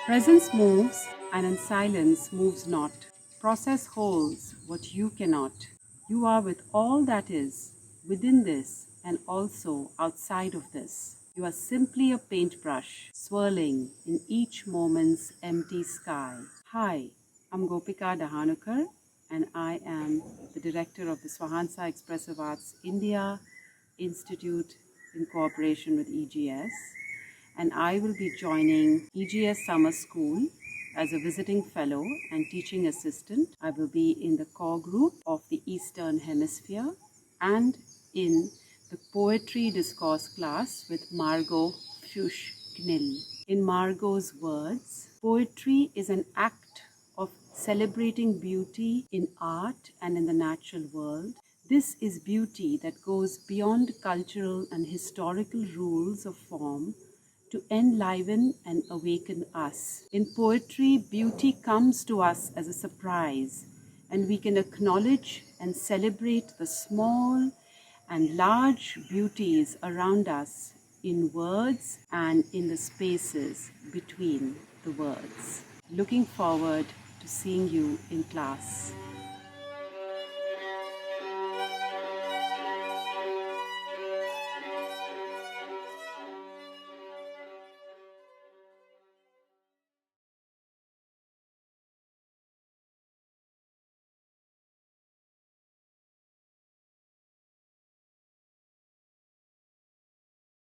Presence moves, and in silence moves not. Process holds what you cannot. You are with all that is, within this, and also outside of this. You are simply a paintbrush, swirling in each moment's empty sky. Hi, I'm Gopika Dahanukar, and I am the director of the Swahansa Expressive Arts India Institute in cooperation with EGS, and I will be joining EGS Summer School as a visiting fellow and teaching assistant. I will be in the core group of the Eastern Hemisphere and in the poetry discourse class with Margot Fuchs-Knill. In Margot's words, poetry is an act of celebrating beauty in art and in the natural world. This is beauty that goes beyond cultural and historical rules of form to enliven and awaken us. In poetry, beauty comes to us as a surprise, and we can acknowledge and celebrate the small and large beauties around us in words and in the spaces between the words. Looking forward to seeing you in class.